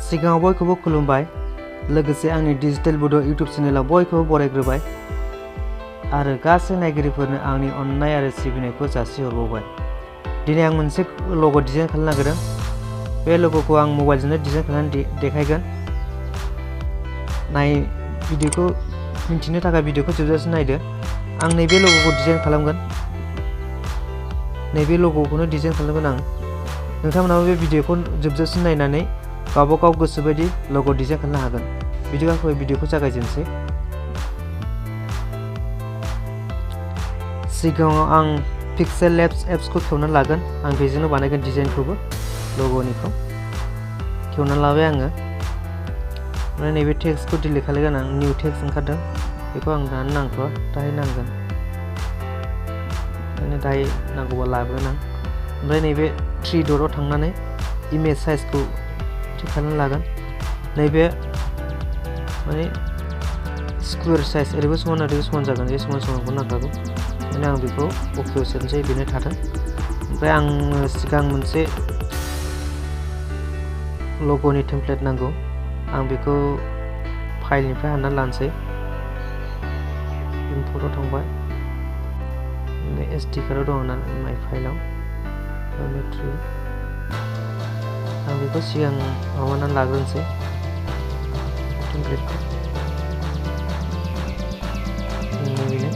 सिगाङाव बयखौबो खुलुमबाय लोगोसे आंनि डिजिटेल बड' इउटुब चेनेलाव बयखौबो बरायग्रोबाय आरो गासै नायगिरिफोरनो आंनि अननाय आरो सिबिनायखौ जासिहरबावबाय। दिनै आं मोनसे लग' डिजाइन खालामनो नागिरदों। बे लग'खौ आं मबाइलजोंनो डिजाइन खालामनानै देखायगोन। भिडिअखौ मिन्थिनो थाखाय भिडिअखौ जोबजासिम नायदो। आं नैबे लग'खौ डिजाइन खालामगोन। नैबे लग'खौनो डिजाइन खालामगोन आं। नोंथांमोनाबो बे भिडिअखौ जोबजासिम नायनानै गावबागाव गोसो बायदि लग' डिजाइन खालामनो हागोन। बिदिबा भिडिअखौ जागायजेनसै। सिगाङाव आं पिक्सेल लेब्स एप्सखौ खेवनानै लागोन। आं बेजोंनो बानायगोन डिजाइनखौबो लग'निखौ खेवनानै लाबाय आङो। ओमफ्राय नैबे टेक्सटखौ डिलिट खालामगोन आं। निउ टेक्स्ट ओंखारदों बेखौ आं दानो नांथ'आ, दाहाय नांगोन। ओंखायनो दाहाय नांगौबा लागोन आं। ओमफ्राय नैबे 3 डटआव थांनानै इमेज साइजखौ थिक खालामनानै लागोन। नैबे माने स्कुवेर साइज ओरैबो समान ओरैबो समान जागोन। बे समान समानखौ नांखागौ। ओंखायनो आं बेखौ अकेआव सेरनोसै, बेनो थाथों। ओमफ्राय आंनो सिगां मोनसे लग'नि टेमप्लेट नांगौ। आं बेखौ फाइलनिफ्राय हाननानै लानोसै। इम्पर्टआव थांबाय। SD कार्डआव दङ ना माइ फाइलाव। आं बेखौ सिगां माबानानै लाग्रोनोसै टेमप्लेटखौ। बेनो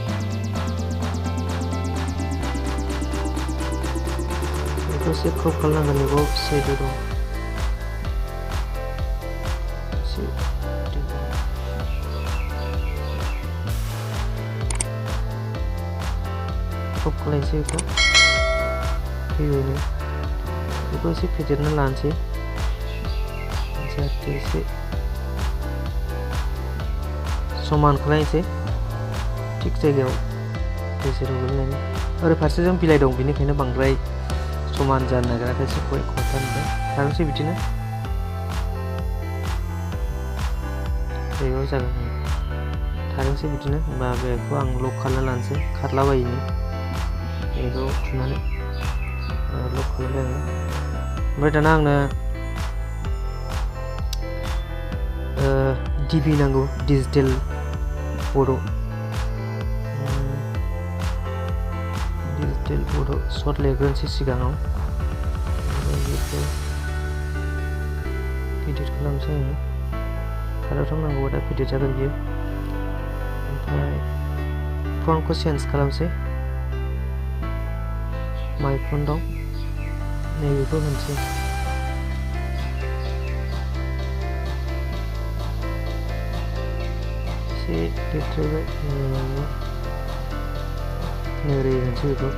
बेखौ एसे क्रप खालामनांगोन। बेखौ शेड' दं। क्रप खालामनोसै बेखौ फैबायनो। बेखौ एसे फेदेरना लानोसै जाहाथे एसे समान खालामनोसै थिग जायगायाव गेजेराव गोलैनानै। ओरै फारसेजों बिलाइ दं बेनिखायनो बांद्राय समान जानो नागिराखै। एसे खथानिफ्राय थांसै बिदिनो जायगायाव जागोन। थांसै बिदिनो। होमबा बेखौ आं लक खालामना लानोसै खारलाबायिनि। बेखौ थुनानै लक खालामबाय आङो। ओमफ्राय दाना आंनो DB नांगौ, डिजिटेल बड'। डिजिटेल बड' सर्ट लिरग्रोनोसै सिगाङाव। बेखौ इडिट खालामनोसै आङो। कालारथ' नांगौबा दा इडिट जागोन बियो। ओमफ्राय फन्टखौ चेन्ज खालामनोसै। माइ फन्टआव नैबेखौ होनोसै। एसे देरद्रायबाय। ओरै होनोसै बेखौ।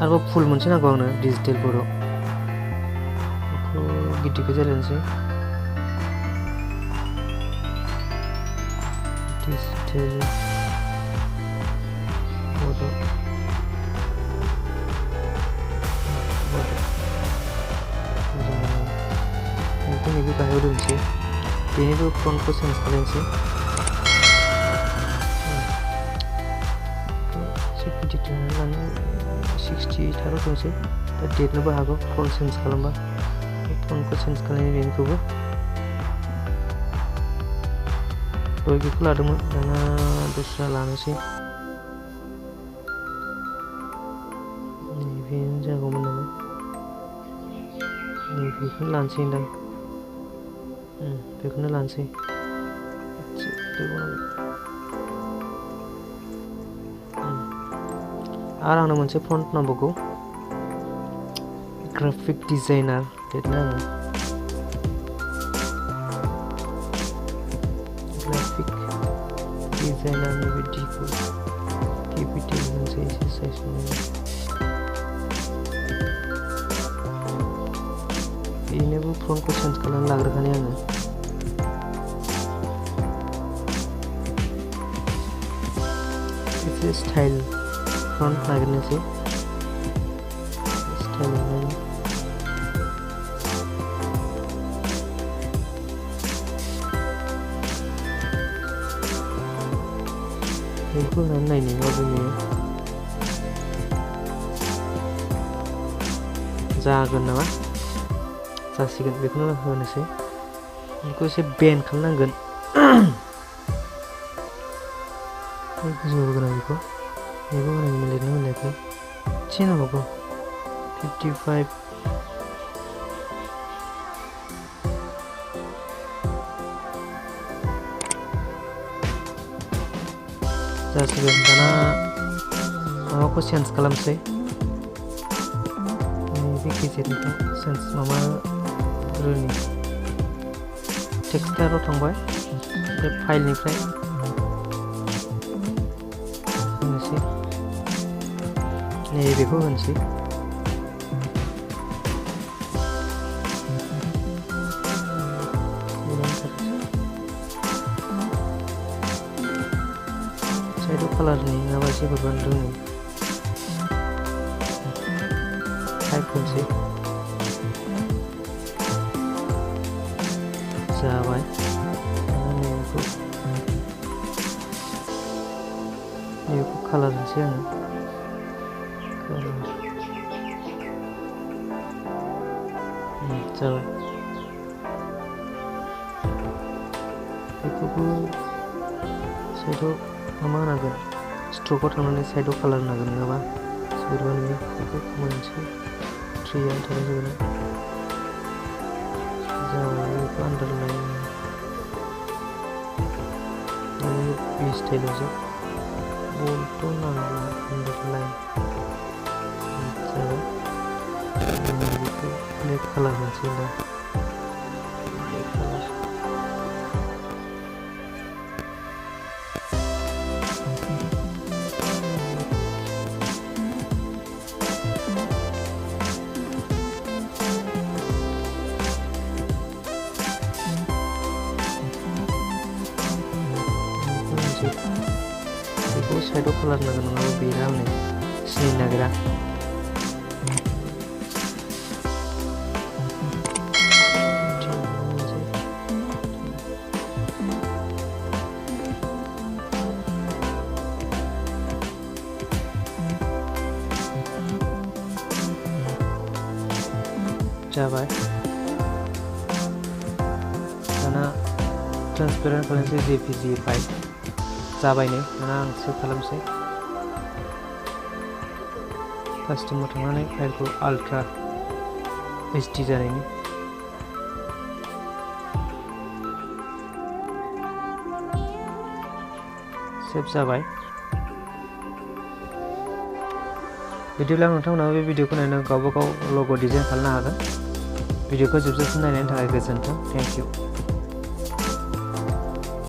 आरोबाव फुल मोनसे नांगौ आंनो डिजिटेल बड'। बेखौ गिदिरखौ जालायनोसै। डिजिटेल बड' बेखौ नैबे गाहायाव दोनसै। बेनिबो फन्टखौ चेन्ज खालामनोसै। एसे गिदिर दोननानै 68 दोनसै। दा देरनोबो हागौ फन्ट चेन्ज खालामबा। फन्टखौ चेन्ज खालामनाय बेनिखौबो बेखौ लादोंमोन, दाना दस्रा लानोसै। नैबेनो जागौमोन नामा? नैबेखौनो लानोसै दां। बेखौनो लानोसै। आरो आंनो मोनसे फन्ट नांबावगौ। ग्राफिक डिजाइनार लिरनो आङो। ग्राफिक डिजाइनारनि बे डिखौ केपिटेल होनसै एसे साइज मोनो। बेनोबो फन्टखौ चेन्ज खालामनानै लाग्रोखानि आङो। एसे स्टाइल फन्ट नागिरनोसै। स्टाइल बेखौ होनानै नायनो माबोरै नुयो। जागोन नामा जासिगोन बेखौनो होनोसै बेखौ एसे बेन्ड खालामनांगोन गोजौआव होगोन आं बेखौ लिरनो मिलायाखै एसे नांबावगौ 55 जासिगोन दाना माबाखौ चेन्ज खालामसै बे गेजेरनिफ्राय चेन्ज माबा रोनि टेक्सचाराव थांबाय बे फाइलनिफ्राय होनोसै नैबेखौ होनोसै साइडआव कालारनि नङाबा एसे बोरैबा रोङो टाइप होनोसै जाबाय नैबेखौ कालार होनोसै आङो जाबाय बेखौबो साइडआव मा होनांगोन स्ट्रकआव थांनानै साइडआव कालार होनांगोन नङाबा बोरैबा नुयो बेखौ मोनसे ट्रियाव थानाय जागोन जाबाय बेखौ आन्डारलाइन बे स्टाइलावसो बल्ट' नांगौ आन्डारलाइन जाबाय बेखौ ब्लेक कालार होनोसै दा ब्लेक कालार बेखौ साइडआव कालार नांगोन नङाबा बेरा हनै सिनायनो नागिरा जाबाय दाना ट्रान्सपेरेन्ट खालामसै JPG फाइल जाबाय नै दाना आं सेभ खालामसै कास्टमाव थांनानै फाइलखौ आल्ट्रा HD जानायनि सेभ जाबाय बिदिब्ला नोंथांमोनाबो बे भिडिअखौ नायनानै गावबा गाव लग' डिजाइन खालामनो हागोन भिडिअखौ जोबजासिम नायनायनि थाखाय गोजोन्थों थेंक इउ